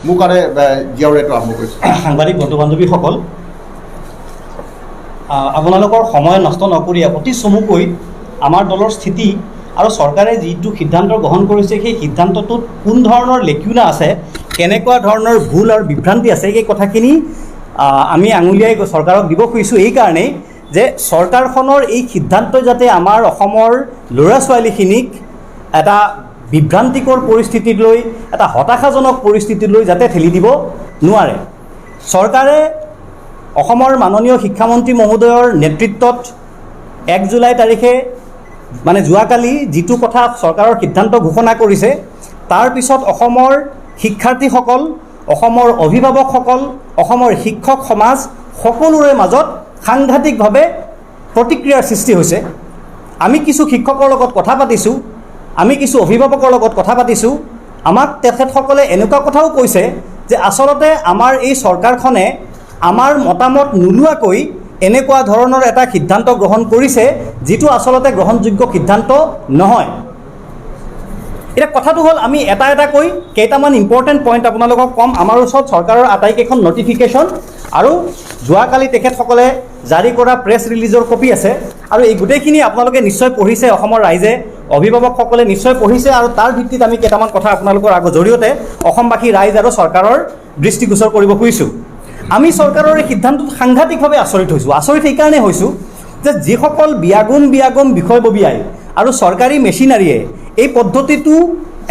মোৰ কাৰণে জীয়াউৰেটো আৰম্ভ কৰিছোঁ। সাংবাদিক বন্ধু বান্ধৱীসকল, আপোনালোকৰ সময় নষ্ট নকৰি অতি চমুকৈ আমাৰ দলৰ স্থিতি আৰু চৰকাৰে যিটো সিদ্ধান্ত গ্ৰহণ কৰিছে সেই সিদ্ধান্তটোত কোন ধৰণৰ লেকিউনা আছে, কেনেকুৱা ধৰণৰ ভুল আৰু বিভ্ৰান্তি আছে, সেই কথাখিনি আমি আঙুলিয়াই চৰকাৰক দিব খুজিছোঁ। এইকাৰণেই যে চৰকাৰখনৰ এই সিদ্ধান্তই যাতে আমাৰ অসমৰ ল'ৰা ছোৱালীখিনিক এটা বিভ্ৰান্তিকৰ পৰিস্থিতিলৈ, এটা হতাশাজনক পৰিস্থিতিলৈ যাতে ঠেলি দিব নোৱাৰে। চৰকাৰে অসমৰ মাননীয় শিক্ষামন্ত্ৰী মহোদয়ৰ নেতৃত্বত 1 জুলাই তাৰিখে মানে যোৱাকালি যিটো কথা চৰকাৰৰ সিদ্ধান্ত ঘোষণা কৰিছে, তাৰ পিছত অসমৰ শিক্ষাৰ্থীসকল, অসমৰ অভিভাৱকসকল, অসমৰ শিক্ষক সমাজ সকলোৰে মাজত সাংঘাতিকভাৱে প্ৰতিক্ৰিয়াৰ সৃষ্টি হৈছে। আমি কিছু শিক্ষকৰ লগত কথা পাতিছোঁ, আমি কিছু অভিভাৱকৰ লগত কথা পাতিছোঁ। আমাক তেখেতসকলে এনেকুৱা কথাও কৈছে যে আচলতে আমাৰ এই চৰকাৰখনে আমাৰ মতামত নোলোৱাকৈ এনেকুৱা ধৰণৰ এটা সিদ্ধান্ত গ্ৰহণ কৰিছে, যিটো আচলতে গ্ৰহণযোগ্য সিদ্ধান্ত নহয়। এতিয়া কথাটো হ'ল, আমি এটা এটাকৈ কেইটামান ইম্পৰ্টেণ্ট পইণ্ট আপোনালোকক ক'ম। আমাৰ ওচৰত চৰকাৰৰ আটাইকেইখন নটিফিকেশ্যন আৰু যোৱাকালি তেখেতসকলে জাৰি কৰা প্ৰেছ ৰিলিজৰ কপি আছে, আৰু এই গোটেইখিনি আপোনালোকে নিশ্চয় পঢ়িছে, অসমৰ ৰাইজে, অভিভাৱকসকলে নিশ্চয় পঢ়িছে, আৰু তাৰ ভিত্তিত আমি কেইটামান কথা আপোনালোকৰ জৰিয়তে অসমবাসী ৰাইজ আৰু চৰকাৰৰ দৃষ্টিগোচৰ কৰিব খুজিছোঁ। আমি চৰকাৰৰ এই সিদ্ধান্তত সাংঘাতিকভাৱে আচৰিত হৈছোঁ। আচৰিত এইকাৰণেই হৈছোঁ যে যিসকল বিয়াগোম বিষয়ববীয়াই আৰু চৰকাৰী মেচিনাৰীয়ে এই পদ্ধতিটো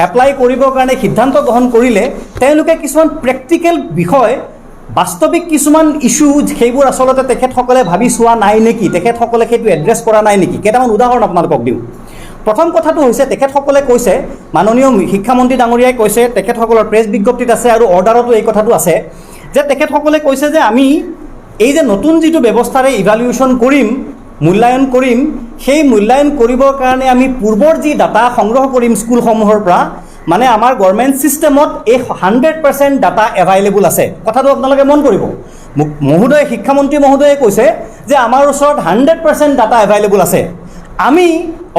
এপ্লাই কৰিবৰ কাৰণে সিদ্ধান্ত গ্ৰহণ কৰিলে, তেওঁলোকে কিছুমান প্ৰেক্টিকেল বিষয়, বাস্তৱিক কিছুমান ইছ্যু, সেইবোৰ আচলতে তেখেতসকলে ভাবি চোৱা নাই নেকি, তেখেতসকলে সেইটো এড্ৰেছ কৰা নাই নেকি। কেইটামান উদাহৰণ আপোনালোকক দিওঁ। প্ৰথম কথাটো হৈছে, তেখেতসকলে কৈছে, মাননীয় শিক্ষামন্ত্ৰী ডাঙৰীয়াই কৈছে, তেখেতসকলৰ প্ৰেছ বিজ্ঞপ্তিত আছে আৰু অৰ্ডাৰতো এই কথাটো আছে, যে তেখেতসকলে কৈছে যে আমি এই যে নতুন যিটো ব্যৱস্থাৰে ইভালুৱেশ্যন কৰিম, মূল্যায়ন কৰিম, সেই মূল্যায়ন কৰিবৰ কাৰণে আমি পূৰ্বৰ যি ডাটা সংগ্ৰহ কৰিম স্কুলসমূহৰ পৰা, মানে আমাৰ গভৰ্ণমেণ্ট ছিষ্টেমত এই 100% ডাটা এভাইলেবল আছে। কথাটো আপোনালোকে মন কৰিব। মহোদয়ে, শিক্ষামন্ত্ৰী মহোদয়ে কৈছে যে আমাৰ ওচৰত 100% ডাটা এভাইলেবল আছে। আমি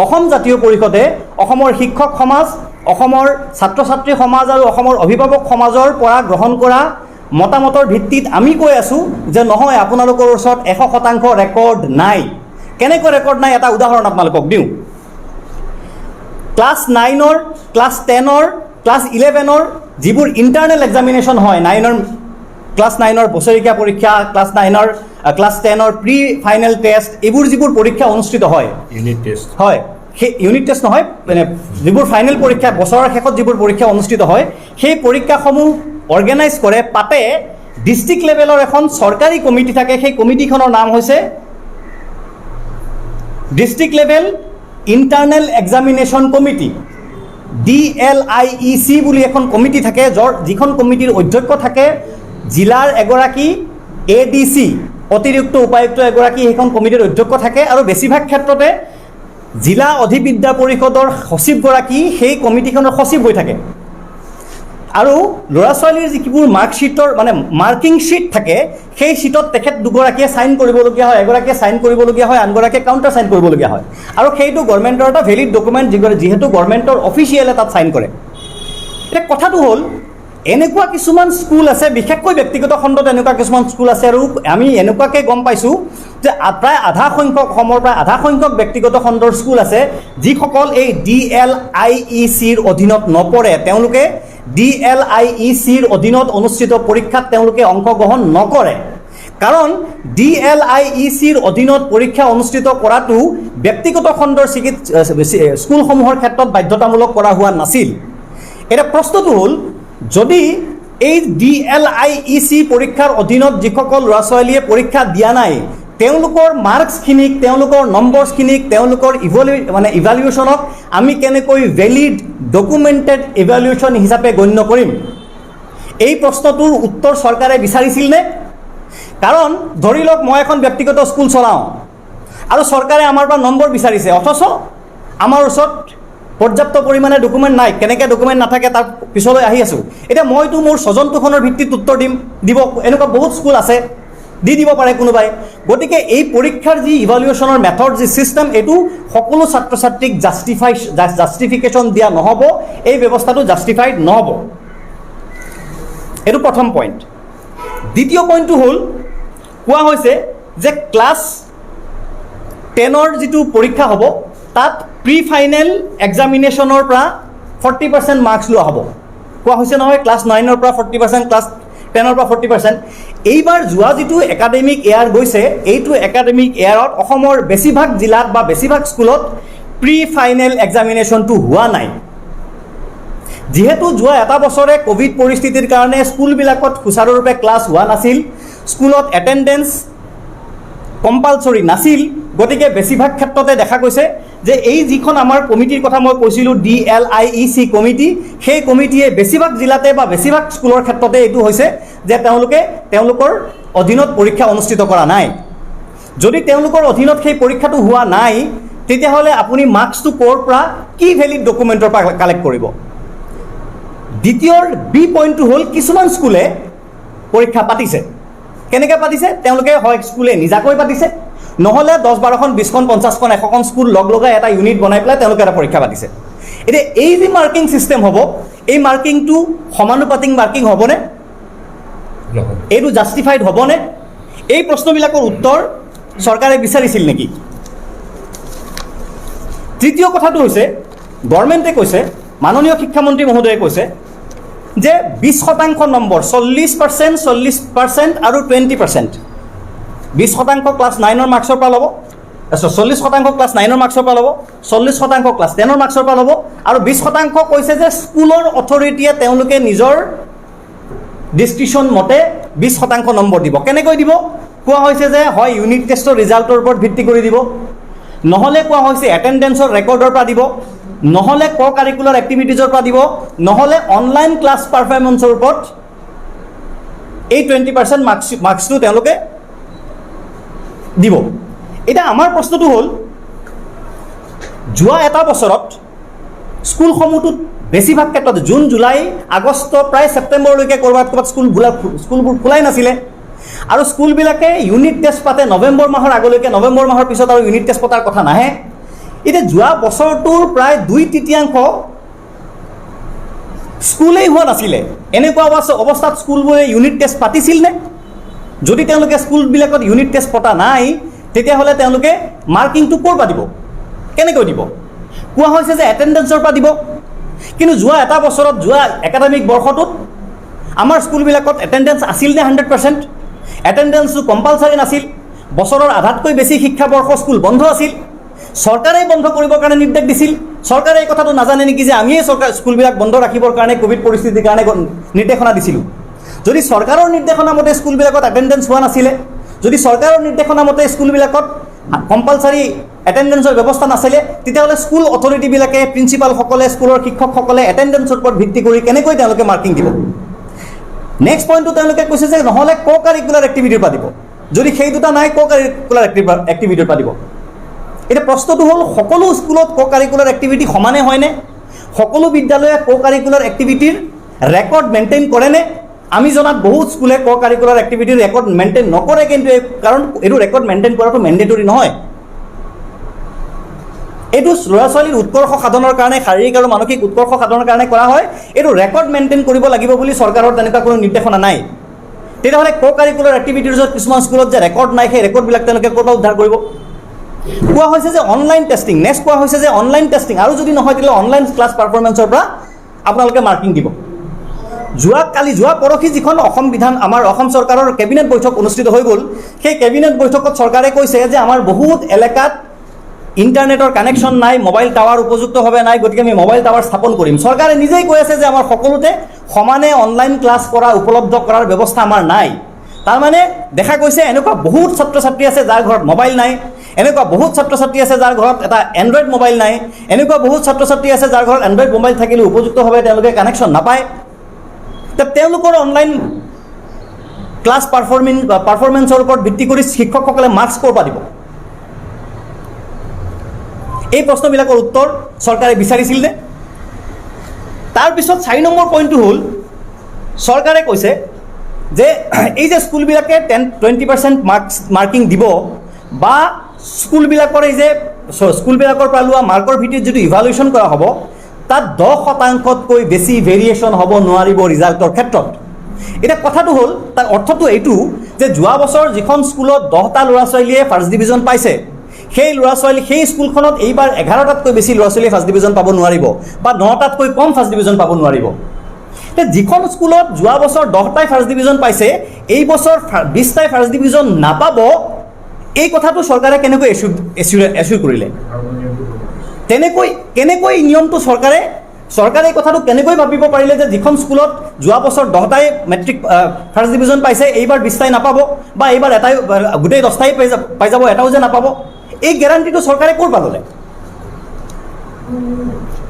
অসম জাতীয় পৰিষদে অসমৰ শিক্ষক সমাজ, অসমৰ ছাত্ৰ ছাত্ৰী সমাজ আৰু অসমৰ অভিভাৱক সমাজৰ পৰা গ্ৰহণ কৰা মতামতৰ ভিত্তিত আমি কৈ আছোঁ যে নহয়, আপোনালোকৰ ওচৰত 100% ৰেকৰ্ড নাই। কেনেকৈ ৰেকৰ্ড নাই, এটা উদাহৰণ আপোনালোকক দিওঁ। ক্লাছ 9ৰ, ক্লাছ 10ৰ, ক্লাছ 11ৰ যিবোৰ ইণ্টাৰনেল এক্সামিনেশ্যন হয়, ক্লাছ 9ৰ বছৰেকীয়া পৰীক্ষা, ক্লাছ 10ৰ প্ৰি ফাইনেল টেষ্ট, এইবোৰ যিবোৰ পৰীক্ষা অনুষ্ঠিত হয়, ইউনিট টেষ্ট হয়, সেই ইউনিট টেষ্ট নহয়, মানে যিবোৰ ফাইনেল পৰীক্ষা, বছৰৰ শেষত যিবোৰ পৰীক্ষা অনুষ্ঠিত হয়, সেই পৰীক্ষাসমূহ অৰ্গেনাইজ কৰে, পাতে ডিষ্ট্ৰিক্ট লেভেলৰ এখন চৰকাৰী কমিটি থাকে। সেই কমিটিখনৰ নাম হৈছে district level internal examination committee, DLIEC বুলি এখন কমিটি থাকে, যিখন কমিটিৰ অধ্যক্ষ থাকে জিলাৰ এগৰাকী ADC, অতিৰিক্ত উপায়ুক্ত এগৰাকী সেইখন কমিটিৰ অধ্যক্ষ থাকে, আৰু বেছিভাগ ক্ষেত্ৰতে জিলা অধিবিদ্যা পৰিষদৰ সচিবগৰাকী সেই কমিটিখনৰ সচিব হৈ থাকে। আৰু ল'ৰা ছোৱালীৰ যিবোৰ মাৰ্কশ্বিটৰ মানে মাৰ্কিং শ্বিট থাকে, সেই শ্বিটত তেখেত দুগৰাকীয়ে চাইন কৰিবলগীয়া হয়, এগৰাকীয়ে চাইন কৰিবলগীয়া হয়, আনগৰাকীয়ে কাউণ্টাৰ চাইন কৰিবলগীয়া হয়, আৰু সেইটো গভৰ্ণমেণ্টৰ এটা ভেলিড ডকুমেণ্ট, যিহেতু গভৰ্ণমেণ্টৰ অফিচিয়েলে তাত চাইন কৰে। এতিয়া কথাটো হ'ল, এনেকুৱা কিছুমান স্কুল আছে, বিশেষকৈ ব্যক্তিগত খণ্ডত এনেকুৱা কিছুমান স্কুল আছে, আৰু আমি এনেকুৱাকৈ গম পাইছোঁ যে প্ৰায় অসমৰ প্ৰায় আধা সংখ্যক ব্যক্তিগত খণ্ডৰ স্কুল আছে, যিসকল এই DLIECৰ অধীনত নপৰে। তেওঁলোকে DLIECৰ অধীনত অনুষ্ঠিত পৰীক্ষাত তেওঁলোকে অংশগ্ৰহণ নকৰে, কাৰণ DLIECৰ অধীনত পৰীক্ষা অনুষ্ঠিত কৰাটো ব্যক্তিগত খণ্ডৰ স্কুলসমূহৰ ক্ষেত্ৰত বাধ্যতামূলক কৰা হোৱা নাছিল। এতিয়া প্ৰশ্নটো হ'ল, যদি এই DLIEC পৰীক্ষাৰ অধীনত যিসকল ল'ৰা ছোৱালীয়ে পৰীক্ষা দিয়া নাই, তেওঁলোকৰ মাৰ্কছখিনিক, তেওঁলোকৰ নম্বৰছখিনিক, তেওঁলোকৰ ইভালুৱেশ্যনক আমি কেনেকৈ ভেলিড ডকুমেণ্টেড ইভালুৱেশ্যন হিচাপে গণ্য কৰিম? এই প্ৰশ্নটোৰ উত্তৰ চৰকাৰে বিচাৰিছিল নে? কাৰণ ধৰি লওক, মই এখন ব্যক্তিগত স্কুল চলাওঁ আৰু চৰকাৰে আমাৰ পৰা নম্বৰ বিচাৰিছে, অথচ আমাৰ ওচৰত পৰ্যাপ্ত পৰিমাণে ডকুমেণ্ট নাই। কেনেকৈ ডকুমেণ্ট নাথাকে তাৰ পিছলৈ আহি আছোঁ। এতিয়া মইতো মোৰ স্বজনতোখনৰ ভিত্তিত উত্তৰ দিব, এনেকুৱা বহুত স্কুল আছে, দিব পাৰে কোনোবাই। গতিকে এই পৰীক্ষাৰ যি ইভালুৱেশ্যনৰ মেথড, যি ছিষ্টেম, এইটো সকলো ছাত্ৰ ছাত্ৰীক জাষ্টিফিকেশ্যন দিয়া নহ'ব, এই ব্যৱস্থাটো জাষ্টিফাইড নহ'ব। এইটো প্ৰথম পইণ্ট। দ্বিতীয় পইণ্টটো হ'ল কোৱা হৈছে যে ক্লাছ 10ৰ যিটো পৰীক্ষা হ'ব তাত প্ৰি ফাইনেল এক্সামিনেশ্যনৰ পৰা 40% মাৰ্কছ লোৱা হ'ব। কোৱা হৈছে নহয় ক্লাছ 9ৰ পৰা 40%, ক্লাছ 10ৰ পৰা 40%। এইবাৰ যোৱা যিটো একাডেমিক এয়াৰ গৈছে, এইটো একাডেমিক এয়াৰত অসমৰ বেছিভাগ জিলাত বা বেছিভাগ স্কুলত প্ৰি ফাইনেল এক্সামিনেশ্যনটো হোৱা নাই। যিহেতু যোৱা এটা বছৰে ক'ভিড পৰিস্থিতিৰ কাৰণে স্কুলবিলাকত সুচাৰুৰূপে ক্লাছ হোৱা নাছিল, স্কুলত এটেণ্ডেঞ্চ কম্পালচৰি নাছিল, গতিকে বেছিভাগ ক্ষেত্ৰতে দেখা গৈছে যে এই যিখন আমাৰ কমিটিৰ কথা মই কৈছিলোঁ DLIEC কমিটি, সেই কমিটিয়ে বেছিভাগ জিলাতে বা বেছিভাগ স্কুলৰ ক্ষেত্ৰতে এইটো হৈছে যে তেওঁলোকৰ অধীনত পৰীক্ষা অনুষ্ঠিত কৰা নাই। যদি তেওঁলোকৰ অধীনত সেই পৰীক্ষাটো হোৱা নাই, তেতিয়াহ'লে আপুনি মাৰ্কছটো ক'ৰ পৰা কি ভেলিড ডকুমেণ্টৰ পৰা কালেক্ট কৰিব? দ্বিতীয়ৰ বি পইণ্টটো হ'ল কিছুমান স্কুলে পৰীক্ষা পাতিছে। কেনেকৈ পাতিছে? তেওঁলোকে হয় স্কুলে নিজাকৈ পাতিছে, নহ'লে 10-12খন 20খন 50খন 100খন স্কুল লগ লগাই এটা ইউনিট বনাই পেলাই তেওঁলোকে এটা পৰীক্ষা পাতিছে। এতিয়া এই যি মাৰ্কিং ছিষ্টেম হ'ব, এই মাৰ্কিংটো সমানুপাতিক মাৰ্কিং হ'বনে? এইটো জাষ্টিফাইড হ'বনে? এই প্ৰশ্নবিলাকৰ উত্তৰ চৰকাৰে বিচাৰিছিল নেকি? তৃতীয় কথাটো হৈছে গভৰ্ণমেণ্টে কৈছে, মাননীয় শিক্ষামন্ত্ৰী মহোদয়ে কৈছে যে 20% নম্বৰ 40%, 40% আৰু 20%। 20% ক্লাছ 9ৰ মাৰ্কছৰ পৰা ল'ব, 40% ক্লাছ 9ৰ মাৰ্কছৰ পৰা ল'ব, 40% ক্লাছ 10ৰ মাৰ্কছৰ পৰা ল'ব, আৰু 20% কৈছে যে স্কুলৰ অথৰিটিয়ে তেওঁলোকে নিজৰ ডিছক্ৰিপশ্যন মতে 20% নম্বৰ দিব। কেনেকৈ দিব? কোৱা হৈছে যে হয় ইউনিট টেষ্টৰ ৰিজাল্টৰ ওপৰত ভিত্তি কৰি দিব, নহ'লে কোৱা হৈছে এটেণ্ডেঞ্চৰ ৰেকৰ্ডৰ পৰা দিব, নহ'লে ক কাৰিকুলাৰ এক্টিভিটিজৰ পৰা দিব, নহ'লে অনলাইন ক্লাছ পাৰফৰ্মেঞ্চৰ ওপৰত এই 20% মাৰ্কছটো তেওঁলোকে দিব। এতিয়া আমাৰ প্ৰশ্নটো হ'ল যোৱা এটা বছৰত স্কুলসমূহটোত বেছিভাগ ক্ষেত্ৰত জুন, জুলাই, আগষ্ট, প্ৰায় ছেপ্টেম্বৰলৈকে ক'ৰবাত স্কুলবোৰ খোলাই নাছিলে, আৰু স্কুলবিলাকে ইউনিট টেষ্ট পাতে নৱেম্বৰ মাহৰ আগলৈকে, নৱেম্বৰ মাহৰ পিছত আৰু ইউনিট টেষ্ট পতাৰ কথা নাহে। এতিয়া যোৱা বছৰটোৰ প্ৰায় 2/3 স্কুলেই হোৱা নাছিলে। এনেকুৱা অৱস্থাত স্কুলবোৰে ইউনিট টেষ্ট পাতিছিল নে? যদি তেওঁলোকে স্কুলবিলাকত ইউনিট টেষ্ট পতা নাই, তেতিয়াহ'লে তেওঁলোকে মাৰ্কিংটো ক'ৰ পৰা দিব? কেনেকৈ দিব? কোৱা হৈছে যে এটেণ্ডেঞ্চৰ পৰা দিব, কিন্তু যোৱা এটা বছৰত, যোৱা একাডেমিক বৰ্ষটোত আমাৰ স্কুলবিলাকত এটেণ্ডেঞ্চ আছিল নে 100%? এটেণ্ডেঞ্চটো কম্পালচাৰী নাছিল। বছৰৰ আধাতকৈ বেছি শিক্ষাবৰ্ষ স্কুল বন্ধ আছিল। চৰকাৰে বন্ধ কৰিবৰ কাৰণে নিৰ্দেশ দিছিল। চৰকাৰে এই কথাটো নাজানে নেকি যে আমিয়ে স্কুলবিলাক বন্ধ ৰাখিবৰ কাৰণে ক'ভিড পৰিস্থিতিৰ কাৰণে নিৰ্দেশনা দিছিলোঁ? যদি চৰকাৰৰ নিৰ্দেশনা মতে স্কুলবিলাকত এটেণ্ডেঞ্চ হোৱা নাছিলে, যদি চৰকাৰৰ নিৰ্দেশনা মতে স্কুলবিলাকত কম্পালচাৰী এটেণ্ডেঞ্চৰ ব্যৱস্থা নাছিলে, তেতিয়াহ'লে স্কুল অথৰিটিবিলাকে, প্ৰিন্সিপালসকলে, স্কুলৰ শিক্ষকসকলে এটেণ্ডেঞ্চৰ ওপৰত ভিত্তি কৰি কেনেকৈ তেওঁলোকে মাৰ্কিং দিব? নেক্সট পইণ্টটো তেওঁলোকে কৈছে যে নহ'লে ক কাৰিকুলাৰ এক্টিভিটিৰ পৰা দিব। যদি সেই দুটা নাই, ক কাৰিকুলাৰ এক্টিভিটিৰ পৰা দিব। এতিয়া প্ৰশ্নটো হ'ল সকলো স্কুলত ক কাৰিকুলাৰ এক্টিভিটি সমানে হয়নে? সকলো বিদ্যালয়ে ক কাৰিকুলাৰ এক্টিভিটিৰ ৰেকৰ্ড মেইনটেইন কৰেনে? আমি জনাত বহুত স্কুলে ক কাৰিকুলাৰ এক্টিভিটিৰ ৰেকৰ্ড মেইনটেইন নকৰে, কিন্তু কাৰণ এইটো ৰেকৰ্ড মেইনটেইন কৰাটো মেণ্ডেটৰী নহয়। এইটো ল'ৰা ছোৱালীৰ উৎকৰ্ষ সাধনৰ কাৰণে, শাৰীৰিক আৰু মানসিক উৎকৰ্ষ সাধনৰ কাৰণে কৰা হয়। এইটো ৰেকৰ্ড মেইনটেইন কৰিব লাগিব বুলি চৰকাৰৰ তেনেকুৱা কোনো নিৰ্দেশনা নাই। তেতিয়াহ'লে ক কাৰিকুলাৰ এক্টিভিটিজত কিছুমান স্কুলত যে ৰেকৰ্ড নাই, সেই ৰেকৰ্ডবিলাক তেওঁলোকে ক'ৰ পৰা উদ্ধাৰ কৰিব? কোৱা হৈছে যে অনলাইন টেষ্টিং, নেক্সট কোৱা হৈছে যে অনলাইন টেষ্টিং, আৰু যদি নহয় তেতিয়াহ'লে অনলাইন ক্লাছ পাৰফৰ্মেঞ্চৰ পৰা আপোনালোকে মাৰ্কিং দিব। যোৱা পৰহি যিখন আমাৰ অসম চৰকাৰৰ কেবিনেট বৈঠক অনুষ্ঠিত হৈ গ'ল, সেই কেবিনেট বৈঠকত চৰকাৰে কৈছে যে আমাৰ বহুত এলেকাত ইণ্টাৰনেটৰ কানেকশ্যন নাই, মোবাইল টাৱাৰ উপযুক্তভাৱে নাই, গতিকে আমি মোবাইল টাৱাৰ স্থাপন কৰিম। চৰকাৰে নিজেই কৈ আছে যে আমাৰ সকলোতে সমানে অনলাইন ক্লাছ উপলব্ধ কৰাৰ ব্যৱস্থা আমাৰ নাই। তাৰমানে দেখা গৈছে এনেকুৱা বহুত ছাত্ৰ ছাত্ৰী আছে যাৰ ঘৰত মোবাইল নাই, এনেকুৱা বহুত ছাত্ৰ ছাত্ৰী আছে যাৰ ঘৰত এটা এণ্ড্ৰইড মোবাইল নাই, এনেকুৱা বহুত ছাত্ৰ ছাত্ৰী আছে যাৰ ঘৰত এণ্ড্ৰইড মোবাইল থাকিলেও উপযুক্তভাৱে তেওঁলোকে কানেকশ্যন নাপায়। তেওঁলোকৰ অনলাইন ক্লাছ পাৰফৰ্মেঞ্চৰ ওপৰত ভিত্তি কৰি শিক্ষকসকলে মাৰ্কছ ক'ৰ পৰা দিব? এই প্ৰশ্নবিলাকৰ উত্তৰ চৰকাৰে বিচাৰিছিল নে? তাৰপিছত 4 নম্বৰ পইণ্টটো হ'ল চৰকাৰে কৈছে যে এই যে স্কুলবিলাকে 20% মাৰ্কিং দিব, বা স্কুলবিলাকৰ পৰা লোৱা মাৰ্কৰ ভিত্তিত যিটো ইভালুৱেশ্যন কৰা হ'ব, তাত 10%তকৈ বেছি ভেৰিয়েশ্যন হ'ব নোৱাৰিব ৰিজাল্টৰ ক্ষেত্ৰত। এতিয়া কথাটো হ'ল তাৰ অৰ্থটো এইটো যে যোৱা বছৰ যিখন স্কুলত 10টা ল'ৰা ছোৱালীয়ে ফাৰ্ষ্ট ডিভিজন পাইছে, সেই ল'ৰা ছোৱালী সেই স্কুলখনত এইবাৰ 11টাতকৈ বেছি ল'ৰা ছোৱালীয়ে ফাৰ্ষ্ট ডিভিজন পাব নোৱাৰিব বা 9টাতকৈ কম ফাৰ্ষ্ট ডিভিজন পাব নোৱাৰিব। এতিয়া যিখন স্কুলত যোৱা বছৰ 10টাই ফাৰ্ষ্ট ডিভিজন পাইছে, এই বছৰ 20টাই ফাৰ্ষ্ট ডিভিজন নাপাব, এই কথাটো চৰকাৰে কেনেকৈ এছুৰ কৰিলে? কেনেকৈ নিয়মটো চৰকাৰে এই কথাটো কেনেকৈ ভাবিব পাৰিলে যে যিখন স্কুলত যোৱা বছৰ 10টাই মেট্ৰিক ফাৰ্ষ্ট ডিভিজন পাইছে, এইবাৰ 20টাই নাপাব বা এইবাৰ এটাই গোটেই 10টাই পাই যাব, এটাও যে নাপাব, এই গেৰাণ্টিটো চৰকাৰে ক'ৰ পৰা ল'লে?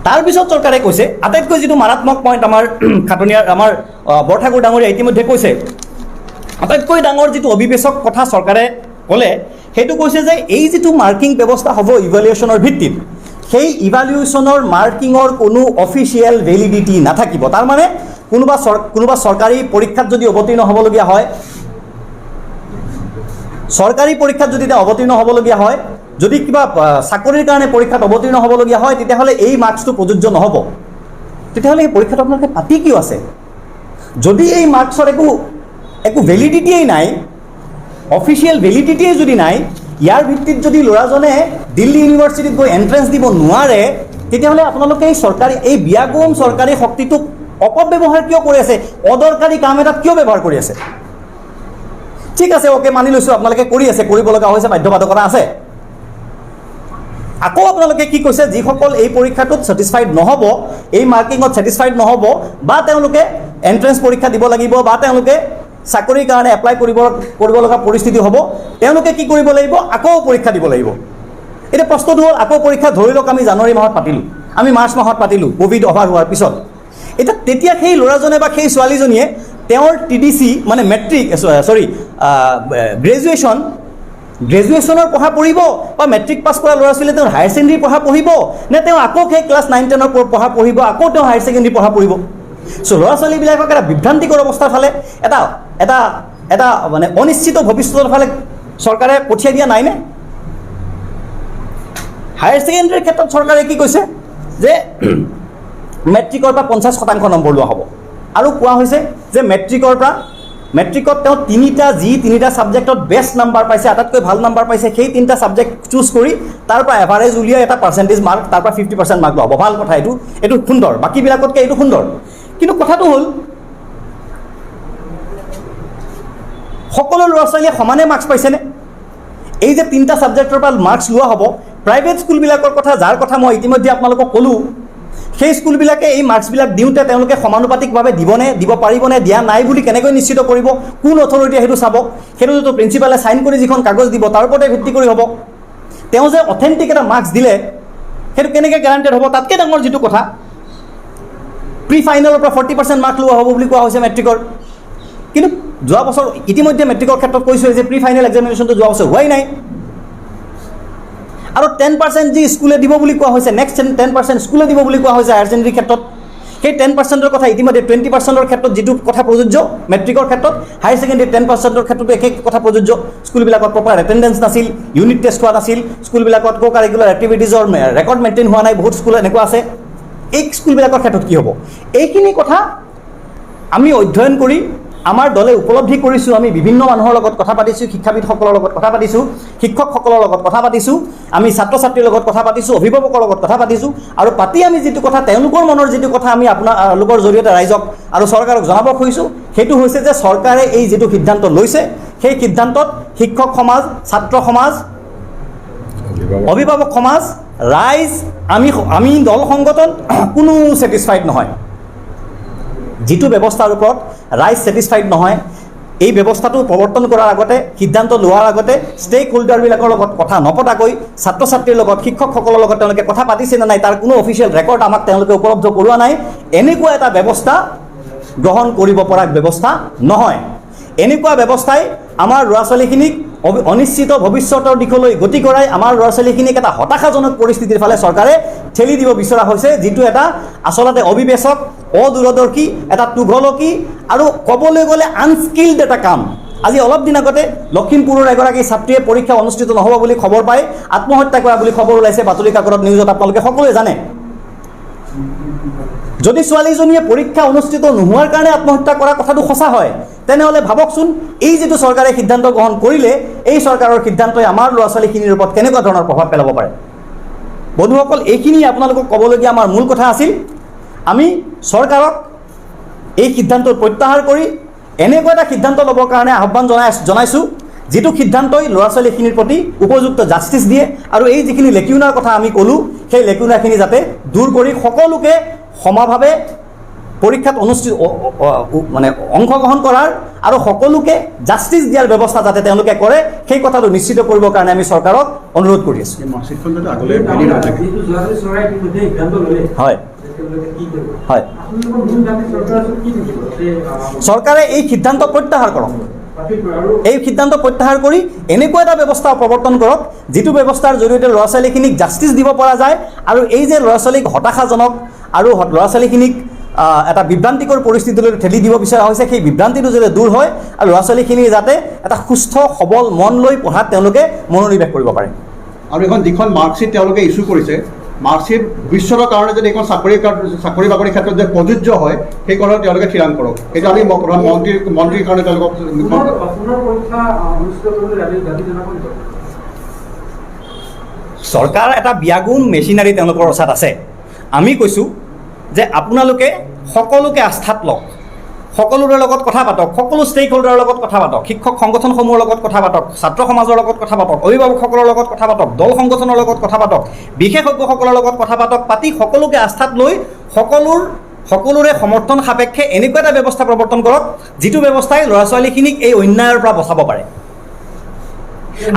তাৰপিছত চৰকাৰে কৈছে আটাইতকৈ যিটো মাৰাত্মক পইণ্ট আমাৰ খাটনিয়াৰ আমাৰ বৰঠাকুৰ ডাঙৰীয়া ইতিমধ্যে কৈছে, আটাইতকৈ ডাঙৰ যিটো অবিবেচক কথা চৰকাৰে ক'লে সেইটো কৈছে যে এই যিটো মাৰ্কিং ব্যৱস্থা হ'ব ইভালুৱেশ্যনৰ ভিত্তিত, সেই ইভালুৱেশ্যনৰ মাৰ্কিঙৰ কোনো অফিচিয়েল ভেলিডিটি নাথাকিব। তাৰমানে কোনোবা চৰকাৰী পৰীক্ষাত যদি অৱতীৰ্ণ হ'বলগীয়া হয়, চৰকাৰী পৰীক্ষাত যদি অৱতীৰ্ণ হ'বলগীয়া হয়, যদি কিবা চাকৰিৰ কাৰণে পৰীক্ষাত অৱতীৰ্ণ হ'বলগীয়া হয়, তেতিয়াহ'লে এই মাৰ্কছটো প্ৰযোজ্য নহ'ব। তেতিয়াহ'লে এই পৰীক্ষাটো আপোনালোকে পাতি কিয় আছে? যদি এই মাৰ্কছৰ একো ভেলিডিটিয়েই নাই, অফিচিয়েল ভেলিডিটিয়ে যদি নাই, ইয়াৰ ভিত্তিত যদি ল'ৰাজনে দিল্লী ইউনিভাৰ্চিটিত গৈ এণ্ট্ৰেঞ্চ দিব নোৱাৰে, তেতিয়াহ'লে আপোনালোকে এই বিয়াগোম চৰকাৰী শক্তিটোক অপব্যৱহাৰ কিয় কৰি আছে? অদৰকাৰী কাম এটাত কিয় ব্যৱহাৰ কৰি আছে? ঠিক আছে, অ'কে, মানি লৈছোঁ আপোনালোকে কৰি আছে, কৰিব লগা হৈছে, বাধ্যবাধকতা আছে। আকৌ আপোনালোকে কি কৈছে, যিসকল এই পৰীক্ষাটোত ছেটিছফাইড নহ'ব, এই মাৰ্কিঙত ছেটিছফাইড নহ'ব, বা তেওঁলোকে এণ্ট্ৰেঞ্চ পৰীক্ষা দিব লাগিব, বা তেওঁলোকে চাকৰিৰ কাৰণে এপ্লাই কৰিব লগা পৰিস্থিতি হ'ব, তেওঁলোকে কি কৰিব লাগিব? আকৌ পৰীক্ষা দিব লাগিব। এতিয়া প্ৰশ্নটো হ'ল, আকৌ পৰীক্ষা ধৰি লওক আমি জানুৱাৰী মাহত পাতিলোঁ, আমি মাৰ্চ মাহত পাতিলোঁ, ক'ভিড অভাৰ হোৱাৰ পিছত। এতিয়া তেতিয়া সেই ল'ৰাজনে বা সেই ছোৱালীজনীয়ে তেওঁৰ TDC মানে গ্ৰেজুৱেশ্যনৰ পঢ়া পঢ়িব, বা মেট্ৰিক পাছ কৰা ল'ৰা ছোৱালীয়ে তেওঁৰ হায়াৰ ছেকেণ্ডেৰী পঢ়া পঢ়িব, নে তেওঁ আকৌ সেই ক্লাছ 9-10ৰ পঢ়া পঢ়িব, আকৌ তেওঁ হায়াৰ ছেকেণ্ডেৰী পঢ়া পঢ়িব? ল'ৰা ছোৱালীবিলাকক এটা বিভ্ৰান্তিকৰ অৱস্থাৰ ফালে, এটা মানে অনিশ্চিত ভৱিষ্যতৰ ফালে চৰকাৰে পঠিয়াই দিয়া নাইনে? হায়াৰ ছেকেণ্ডেৰীৰ ক্ষেত্ৰত চৰকাৰে কি কৈছে যে মেট্ৰিকৰ পৰা 50% নম্বৰ লোৱা হ'ব, আৰু কোৱা হৈছে যে মেট্ৰিকত তেওঁ তিনিটা ছাবজেক্টত বেষ্ট নাম্বাৰ পাইছে, আটাইতকৈ ভাল নাম্বাৰ পাইছে, সেই 3টা ছাবজেক্ট চুজ কৰি তাৰ পৰা এভাৰেজ উলিয়াই এটা পাৰ্চেণ্টেজ মাৰ্ক, তাৰ পৰা 50% মাৰ্ক লোৱা হ'ব। ভাল কথা, এইটো সুন্দৰ, বাকীবিলাকতকৈ এইটো সুন্দৰ। কিন্তু কথাটো হ'ল, সকলো ল'ৰা ছোৱালীয়ে সমানে মাৰ্কছ পাইছেনে? এই যে 3টা ছাবজেক্টৰ পৰা মাৰ্কছ লোৱা হ'ব, প্ৰাইভেট স্কুলবিলাকৰ কথা, যাৰ কথা মই ইতিমধ্যে আপোনালোকক ক'লোঁ, সেই স্কুলবিলাকে এই মাৰ্কছবিলাক দিওঁতে তেওঁলোকে সমানুপাতিকভাৱে দিব পাৰিবনে, দিয়া নাই বুলি কেনেকৈ নিশ্চিত কৰিব? কোন অথৰিটিয়ে সেইটো চাব? সেইটোতো প্ৰিন্সিপালে চাইন কৰি যিখন কাগজ দিব তাৰ ওপৰতে ভিত্তি কৰি হ'ব। তেওঁ যে অথেণ্টিক এটা মাৰ্কছ দিলে, সেইটো কেনেকৈ গেৰাণ্টেড হ'ব? তাতকৈ ডাঙৰ যিটো কথা, প্ৰি ফাইনেলৰ পৰা 40% মাৰ্ক লোৱা হ'ব বুলি কোৱা হৈছে মেট্ৰিকৰ। কিন্তু যোৱা বছৰ ইতিমধ্যে মেট্ৰিকৰ ক্ষেত্ৰত কৈছোঁ যে প্ৰি ফাইনেল এক্সামিনেশ্যনটো যোৱা বছৰ হোৱাই নাই, আৰু 10% যি স্কুলে দিব বুলি কোৱা হৈছে, নেক্সট 10% স্কুলে দিব বুলি কোৱা হৈছে হায়াৰ ছেকেণ্ডেৰীৰ ক্ষেত্ৰত। সেই 10%ৰ কথা ইতিমধ্যে 20%ৰ ক্ষেত্ৰত যিটো কথা প্ৰযোজ্য মেট্ৰিকৰ ক্ষেত্ৰত, হায়াৰ ছেকেণ্ডেৰী 10%ৰ ক্ষেত্ৰতো একে কথা প্ৰযোজ্য। স্কুলবিলাকত প্ৰপাৰ এটেণ্ডেঞ্চ নাছিল, ইউনিট টেষ্ট হোৱা নাছিল, স্কুলবিলাকত কো কাৰিকুলাৰ এক্টিভিটিজৰ ৰেকৰ্ড মেইনটেইন হোৱা নাই, বহুত স্কুল এনেকুৱা আছে। এই স্কুলবিলাকৰ ক্ষেত্ৰত কি হ'ব? এইখিনি কথা আমি অধ্যয়ন কৰি আমাৰ দলে উপলব্ধি কৰিছোঁ। আমি বিভিন্ন মানুহৰ লগত কথা পাতিছোঁ, শিক্ষাবিদসকলৰ লগত কথা পাতিছোঁ, শিক্ষকসকলৰ লগত কথা পাতিছোঁ, আমি ছাত্ৰ ছাত্ৰীৰ লগত কথা পাতিছোঁ, অভিভাৱকৰ লগত কথা পাতিছোঁ, আৰু পাতি আমি যিটো কথা, তেওঁলোকৰ মনৰ যিটো কথা আমি আপোনালোকৰ জৰিয়তে ৰাইজক আৰু চৰকাৰক জনাব খুজিছোঁ, সেইটো হৈছে যে চৰকাৰে এই যিটো সিদ্ধান্ত লৈছে, সেই সিদ্ধান্তত শিক্ষক সমাজ, ছাত্ৰ সমাজ, অভিভাৱক সমাজ, ৰাইজ, আমি দল সংগঠন কোনো ছেটিছফাইড নহয়। যিটো ব্যৱস্থাৰ ওপৰত ৰাইজ ছেটিছফাইড নহয়, এই ব্যৱস্থাটো প্ৰৱৰ্তন কৰাৰ আগতে, সিদ্ধান্ত লোৱাৰ আগতে ষ্টেক হোল্ডাৰবিলাকৰ লগত কথা নপতাকৈ ছাত্ৰ ছাত্ৰীৰ লগত, শিক্ষকসকলৰ লগত তেওঁলোকে কথা পাতিছে নে নাই, তাৰ কোনো অফিচিয়েল ৰেকৰ্ড আমাক তেওঁলোকে উপলব্ধ কৰোৱা নাই। এনেকুৱা এটা ব্যৱস্থা গ্ৰহণ কৰিব পৰা ব্যৱস্থা নহয়। এনেকুৱা ব্যৱস্থাই আমাৰ ল'ৰা ছোৱালীখিনিক অনিশ্চিত ভৱিষ্যতৰ দিশলৈ গতি কৰাই আমাৰ ল'ৰা ছোৱালীখিনিক এটা হতাশাজনক পৰিস্থিতিৰ ফালে চৰকাৰে ঠেলি দিব বিচৰা হৈছে, যিটো এটা আচলতে অবিবেচক, অদূৰদৰ্শী, এটা তুঘলকী আৰু ক'বলৈ গ'লে আনস্কিল্ড এটা কাম। আজি অলপ দিন আগতে লখিমপুৰৰ এগৰাকী ছাত্ৰীয়ে পৰীক্ষা অনুষ্ঠিত নহ'ব বুলি খবৰ পাই আত্মহত্যা কৰা বুলি খবৰ ওলাইছে বাতৰি কাকতত, নিউজত আপোনালোকে সকলোৱে জানে। যদি ছোৱালীজনীয়ে পৰীক্ষা অনুষ্ঠিত নোহোৱাৰ কাৰণে আত্মহত্যা কৰা কথাটো সঁচা হয়, তেনেহ'লে ভাবকচোন এই যিটো চৰকাৰে সিদ্ধান্ত গ্ৰহণ কৰিলে, এই চৰকাৰৰ সিদ্ধান্তই আমাৰ ল'ৰা ছোৱালীখিনিৰ ওপৰত কেনেকুৱা ধৰণৰ প্ৰভাৱ পেলাব পাৰে। বন্ধুসকল, এইখিনি আপোনালোকক ক'বলগীয়া আমাৰ মূল কথা আছিল। আমি চৰকাৰক এই সিদ্ধান্ত প্ৰত্যাহাৰ কৰি এনেকুৱা এটা সিদ্ধান্ত ল'বৰ কাৰণে আহ্বান জনাইছোঁ, যিটো সিদ্ধান্তই ল'ৰা ছোৱালীখিনিৰ প্ৰতি উপযুক্ত জাষ্টিছ দিয়ে, আৰু এই যিখিনি লেকিউনাৰ কথা আমি ক'লোঁ, সেই লেকিউনাৰখিনি যাতে দূৰ কৰি সকলোকে সমানভাৱে পৰীক্ষাত অংশগ্ৰহণ কৰাৰ আৰু সকলোকে জাষ্টিছ দিয়াৰ ব্যৱস্থা যাতে তেওঁলোকে কৰে, সেই কথাটো নিশ্চিত কৰিবৰ কাৰণে আমি চৰকাৰক অনুৰোধ কৰি আছোঁ। হয় হয়, চৰকাৰে এই সিদ্ধান্ত প্ৰত্যাহাৰ কৰক। এই সিদ্ধান্ত প্ৰত্যাহাৰ কৰি এনেকুৱা এটা ব্যৱস্থা প্ৰৱৰ্তন কৰক, যিটো ব্যৱস্থাৰ জৰিয়তে ল'ৰা ছোৱালীখিনিক জাষ্টিছ দিব পৰা যায়, আৰু এই যে ল'ৰা ছোৱালীক হতাশাজনক আৰু ল'ৰা ছোৱালীখিনিক এটা বিভ্ৰান্তিকৰ পৰিস্থিতিলৈ ঠেলি দিব বিচৰা হৈছে, সেই বিভ্ৰান্তিটো যাতে দূৰ হয় আৰু ল'ৰা ছোৱালীখিনি যাতে এটা সুস্থ সবল মন লৈ পঢ়াত তেওঁলোকে মনোনিৱেশ কৰিব পাৰে। আৰু এখন যিখন মাৰ্কশ্বিট তেওঁলোকে ইছ্যু কৰিছে, মাৰ্কশ্বিট ভৱিষ্যতৰ কাৰণে যদি এখন চাকৰি বাকৰিৰ ক্ষেত্ৰত যে প্ৰযোজ্য হয়, সেই কথাটো তেওঁলোকে থিৰাং কৰক। সেইটো আমি মন্ত্ৰীৰ কাৰণে তেওঁলোকক চৰকাৰ এটা ব্যাগুণ মেচিনাৰী তেওঁলোকৰ ওচৰত আছে। আমি কৈছোঁ যে আপোনালোকে সকলোকে আস্থাত লওক, সকলোৰে লগত কথা পাতক, সকলো ষ্টেক হোল্ডাৰৰ লগত কথা পাতক, শিক্ষক সংগঠনসমূহৰ লগত কথা পাতক, ছাত্ৰ সমাজৰ লগত কথা পাতক, অভিভাৱকসকলৰ লগত কথা পাতক, দল সংগঠনৰ লগত কথা পাতক, বিশেষজ্ঞসকলৰ লগত কথা পাতক, পাতি সকলোকে আস্থাত লৈ সকলোৰে সমৰ্থন সাপেক্ষে এনেকুৱা এটা ব্যৱস্থা প্ৰৱৰ্তন কৰক, যিটো ব্যৱস্থাই ল'ৰা ছোৱালীখিনিক এই অন্যায়ৰ পৰা বচাব পাৰে।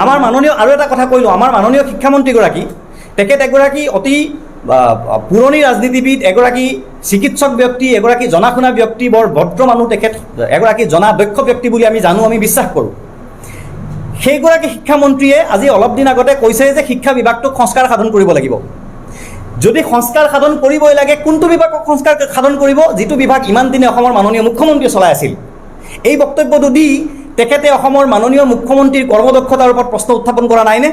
আমাৰ মাননীয় আৰু এটা কথা কৈলোঁ, আমাৰ মাননীয় শিক্ষামন্ত্ৰীগৰাকী, তেখেত এগৰাকী অতি পুৰণি ৰাজনীতিবিদ, এগৰাকী চিকিৎসক ব্যক্তি, এগৰাকী জনা শুনা ব্যক্তি, বৰ ভদ্ৰ মানুহ, তেখেত এগৰাকী জনা দক্ষ ব্যক্তি বুলি আমি জানো, আমি বিশ্বাস কৰোঁ। সেইগৰাকী শিক্ষামন্ত্ৰীয়ে আজি অলপ দিন আগতে কৈছে যে শিক্ষা বিভাগটোক সংস্কাৰ সাধন কৰিব লাগিব। যদি সংস্কাৰ সাধন কৰিবই লাগে, কোনটো বিভাগক সংস্কাৰ সাধন কৰিব, যিটো বিভাগ ইমান দিনে অসমৰ মাননীয় মুখ্যমন্ত্ৰীয়ে চলাই আছিল। এই বক্তব্যটো দি তেখেতে অসমৰ মাননীয় মুখ্যমন্ত্ৰীৰ কৰ্মদক্ষতাৰ ওপৰত প্ৰশ্ন উত্থাপন কৰা নাইনে?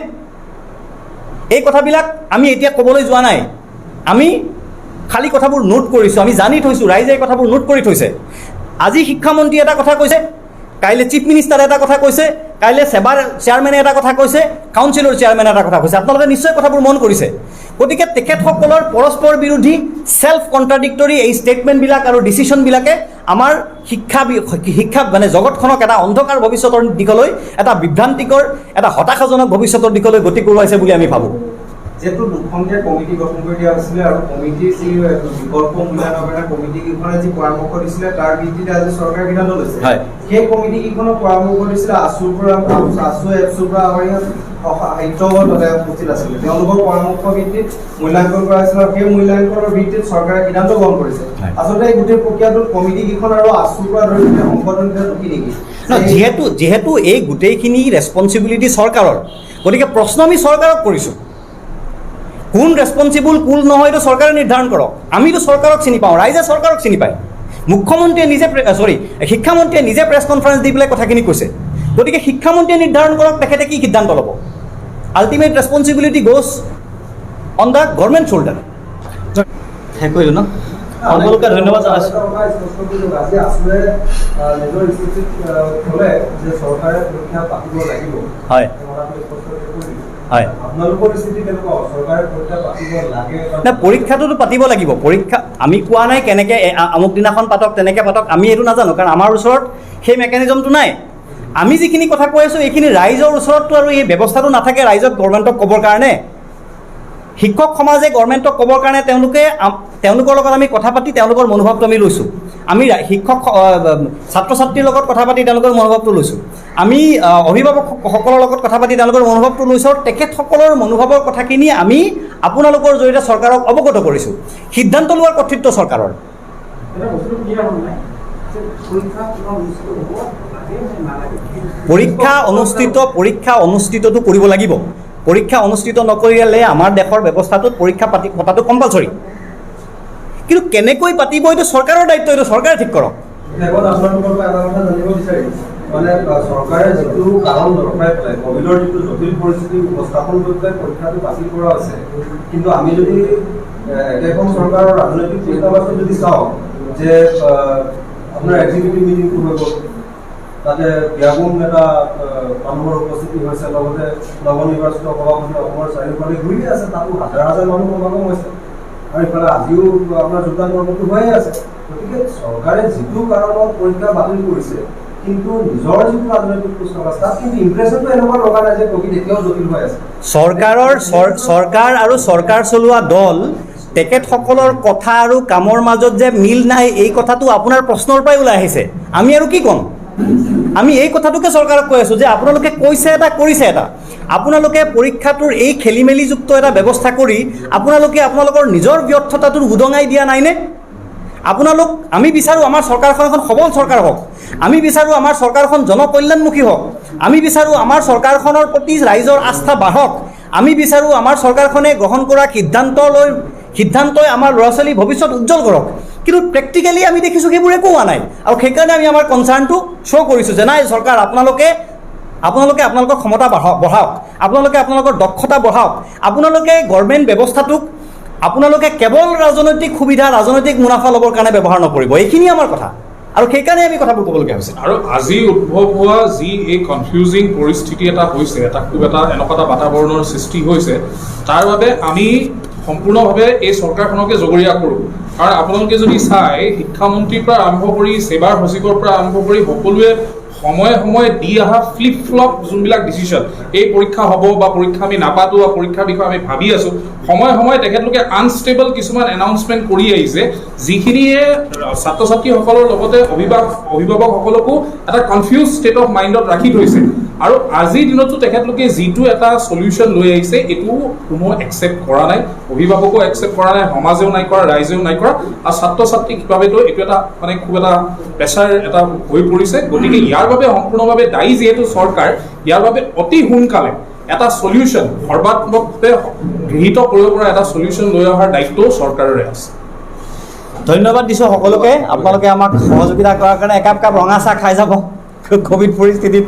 এই কথাবিলাক আমি এতিয়া ক'বলৈ যোৱা নাই, আমি খালী কথাবোৰ নোট কৰিছোঁ, আমি জানি থৈছোঁ, ৰাইজে এই কথাবোৰ নোট কৰি থৈছে। আজি শিক্ষামন্ত্ৰী এটা কথা কৈছে, কাইলৈ চিফ মিনিষ্টাৰে এটা কথা কৈছে, কাইলৈ সেবাৰ চেয়াৰমেনে এটা কথা কৈছে, কাউন্সিলৰ চেয়াৰমেনে এটা কথা কৈছে। আপোনালোকে নিশ্চয় কথাবোৰ মন কৰিছে। গতিকে তেখেতসকলৰ পৰস্পৰ বিৰোধী সেল্ফ কণ্ট্ৰাডিক্টৰী এই ষ্টেটমেণ্টবিলাক আৰু ডিচিশ্যনবিলাকে আমাৰ শিক্ষা মানে জগতখনক এটা অন্ধকাৰ ভৱিষ্যতৰ দিশলৈ, এটা বিভ্ৰান্তিকৰ, এটা হতাশাজনক ভৱিষ্যতৰ দিশলৈ গতি কৰোৱাইছে বুলি আমি ভাবোঁ। যেহেতু দুখনকৈ কমিটি গঠন কৰি দিয়া হৈছিলে আৰু কমিটিৰ যি বিকল্প মূল্যায়নৰ কাৰণে কমিটিকেইখনে যি পৰামৰ্শ দিছিলে, তাৰ ভিত্তিতে আজি চৰকাৰে সিদ্ধান্ত লৈছে। সেই কমিটিকেইখনৰ পৰামৰ্শ দিছিলে আছুৰ পৰা, আছু এপছুৰ পৰা আমাৰ ইয়াত সাহিত্যসভা তাতে উপস্থিত আছিলে। তেওঁলোকৰ পৰামৰ্শ ভিত্তিত মূল্যাংকন কৰা হৈছিল, আৰু সেই মূল্যাংকনৰ ভিত্তিত চৰকাৰে সিদ্ধান্ত গ্ৰহণ কৰিছে। আচলতে এই গোটেই প্ৰক্ৰিয়াটোত কমিটিকেইখন আৰু আছুৰ পৰা ধৰি সংগঠন দুখী নেকি? যিহেতু এই গোটেইখিনি ৰেছপঞ্চিবিলিটি চৰকাৰৰ, গতিকে প্ৰশ্ন আমি চৰকাৰক কৰিছোঁ। কোন ৰেছপঞ্চিবল, কোন নহয়, এইটো চৰকাৰে নিৰ্ধাৰণ কৰক। আমিতো চৰকাৰক চিনি পাওঁ, ৰাইজে চৰকাৰক চিনি পায়। মুখ্যমন্ত্ৰীয়ে নিজে শিক্ষামন্ত্ৰীয়ে নিজে প্ৰেছ কনফাৰেন্স দি পেলাই কথাখিনি কৈছে। গতিকে শিক্ষামন্ত্ৰীয়ে নিৰ্ধাৰণ কৰক তেখেতে কি সিদ্ধান্ত ল'ব। Ultimate responsibility goes on the government shoulder. শেষ কৰিলোঁ ন? আপোনালোকে ধন্যবাদ জনাইছোঁ। হয় হয়, পৰীক্ষাটোতো পাতিব লাগিব। পৰীক্ষা আমি কোৱা নাই কেনেকৈ আমুক দিনাখন পাতক, তেনেকৈ পাতক, আমি এইটো নাজানো, কাৰণ আমাৰ ওচৰত সেই মেকানিজমটো নাই। আমি যিখিনি কথা কৈ আছোঁ এইখিনি ৰাইজৰ ওচৰততো আৰু এই ব্যৱস্থাটো নাথাকে ৰাইজক গভৰ্ণমেণ্টক ক'বৰ কাৰণে। শিক্ষক সমাজে গভৰ্ণমেণ্টক ক'বৰ কাৰণে তেওঁলোকৰ লগত আমি কথা পাতি তেওঁলোকৰ মনোভাৱটো আমি লৈছোঁ। আমি শিক্ষক ছাত্ৰ ছাত্ৰীৰ লগত কথা পাতি তেওঁলোকৰ মনোভাৱটো লৈছোঁ। আমি অভিভাৱকসকলৰ লগত কথা পাতি তেওঁলোকৰ মনোভাৱটো লৈছোঁ, আৰু তেখেতসকলৰ মনোভাৱৰ কথাখিনি আমি আপোনালোকৰ জৰিয়তে চৰকাৰক অৱগত কৰিছোঁ। সিদ্ধান্ত লোৱাৰ কৰ্তৃত্ব চৰকাৰৰ। পৰীক্ষা অনুষ্ঠিতটো কৰিব লাগিব। পৰীক্ষা অনুষ্ঠিত নকৰিলে আমাৰ দেশৰ ব্যৱস্থাটোত পৰীক্ষা পতাটো কম্পালচৰি। কিন্তু কেনেকৈ পাতিব এইটো চৰকাৰৰ দায়িত্ব, এইটো চৰকাৰে ঠিক কৰক। মানে চৰকাৰে যিটো কাৰণ দৰ্শাই পেলাই ক'ভিডৰ যিটো জটিল পৰিস্থিতি উপস্থাপন কৰি পেলাই পৰীক্ষাটো বাতিল কৰা হৈছে, কিন্তু আমি যদি একেখন চৰকাৰৰ ৰাজনৈতিক চিন্তাবাদ যদি চাওঁ যে আপোনাৰ এক্সিকিউটিভ মিটিংটো হৈ গ'ল, তাতে ব্যাপক এটা মানুহৰ উপস্থিতি হৈছে, লগতে নৱনিৰ্বাচিত সভাপতি অসমৰ চাৰিওফালে ঘূৰি আছে, তাতো হাজাৰ হাজাৰ মানুহ সমাগম হৈছে, আৰু ইফালে আজিও আপোনাৰ যোগদান কৰ্মটো হৈয়ে আছে। গতিকে চৰকাৰে যিটো কাৰণত পৰীক্ষা বাতিল কৰিছে, কিন্তু নিজৰ যিটো ৰাজনৈতিক পুস্তক আছে তাত কিন্তু ইম্প্ৰেশ্যনটো এনেকুৱা লগা নাই যে ক'ভিড এতিয়াও জটিল হৈ আছে। চৰকাৰ আৰু চৰকাৰ চলোৱা দল তেখেতসকলৰ কথা আৰু কামৰ মাজত যে মিল নাই, এই কথাটো আপোনাৰ প্ৰশ্নৰ পৰাই ওলাই আহিছে। আমি আৰু কি ক'ম? আমি এই কথাটোকে চৰকাৰক কৈ আছোঁ যে আপোনালোকে কৈছে এটা, কৰিছে এটা। আপোনালোকে পৰীক্ষাটোৰ এই খেলি মেলিযুক্ত এটা ব্যৱস্থা কৰি আপোনালোকে আপোনালোকৰ নিজৰ ব্যৰ্থতাটোৰ উদঙাই দিয়া নাইনে? আমি বিচাৰোঁ আমাৰ চৰকাৰখন এখন সবল চৰকাৰ হওক, আমি বিচাৰোঁ আমাৰ চৰকাৰখন জনকল্যাণমুখী হওক, আমি বিচাৰোঁ আমাৰ চৰকাৰখনৰ প্ৰতি ৰাইজৰ আস্থা বাঢ়ক, আমি বিচাৰোঁ আমাৰ চৰকাৰখনে গ্ৰহণ কৰা সিদ্ধান্তই আমাৰ ল'ৰা ছোৱালীৰ ভৱিষ্যত উজ্জ্বল কৰক। কিন্তু প্ৰেক্টিকেলি আমি দেখিছোঁ সেইবোৰ একো হোৱা নাই, আৰু সেইকাৰণে আমি আমাৰ কনচাৰ্ণটো শ্ব' কৰিছোঁ যে নাই চৰকাৰ, আপোনালোকে আপোনালোকৰ ক্ষমতা বঢ়াওক, আপোনালোকে আপোনালোকৰ দক্ষতা বঢ়াওক, আপোনালোকে গভৰ্ণমেণ্ট ব্যৱস্থাটোক আপোনালোকে কেৱল ৰাজনৈতিক সুবিধা, ৰাজনৈতিক মুনাফা ল'বৰ কাৰণে ব্যৱহাৰ নকৰিব। এইখিনি আমাৰ কথা, আৰু সেইকাৰণে আমি কথাবোৰ ক'বলগীয়া হৈছে। আৰু আজি উদ্ভৱ হোৱা যি এই কনফিউজিং পৰিস্থিতি এটা হৈছে, খুব এনেকুৱা এটা বাতাবৰণৰ সৃষ্টি হৈছে, তাৰ বাবে আমি সম্পূৰ্ণভাৱে এই চৰকাৰখনকে জগৰীয়া কৰোঁ। কাৰণ আপোনালোকে যদি চাই, শিক্ষামন্ত্ৰীৰ পৰা আৰম্ভ কৰি ছেবাৰ সচিবৰ পৰা আৰম্ভ কৰি সকলোৱে সময়ে সময়ে দি অহা ফ্লিপ ফ্লপ যোনবিলাক ডিচিশ্যন, এই পৰীক্ষা হ'ব বা পৰীক্ষা আমি নাপাতো বা পৰীক্ষাৰ বিষয়ে আমি ভাবি আছোঁ, সময়ে সময়ে তেখেতলোকে আনষ্টেবল কিছুমান এনাউন্সমেণ্ট কৰি আহিছে, যিখিনিয়ে ছাত্ৰ ছাত্ৰীসকলৰ লগতে অভিভাৱকসকলকো এটা কনফিউজ ষ্টেট অফ মাইণ্ডত ৰাখি থৈছে। আৰু আজিৰ দিনতো তেখেতলোকে যিটো এটা সলিউশ্যন লৈ আহিছে, এইটো কোনো একচেপ্ট কৰা নাই, অভিভাৱকো একচেপ্ট কৰা নাই, সমাজেও নাই কৰা, ৰাইজেও নাই কৰা, আৰু ছাত্ৰ ছাত্ৰীক বাবেতো এইটো এটা খুব এটা প্ৰেছাৰ এটা হৈ পৰিছে। গতিকে ইয়াৰ বাবে সম্পূৰ্ণভাৱে দায়ী যিহেতু চৰকাৰ, ইয়াৰ বাবে অতি সোনকালে এটা সলিউশ্যন সৰ্বাত্মকভাৱে গৃহীত কৰিব পৰা এটা সলিউশ্যন লৈ অহাৰ দায়িত্বও চৰকাৰৰে আছে। ধন্যবাদ দিছোঁ সকলোকে, আপোনালোকে আমাক সহযোগিতা কৰাৰ কাৰণে। একাপ ৰঙা চাহ খাই যাব ক'ভিড পৰিস্থিতিত।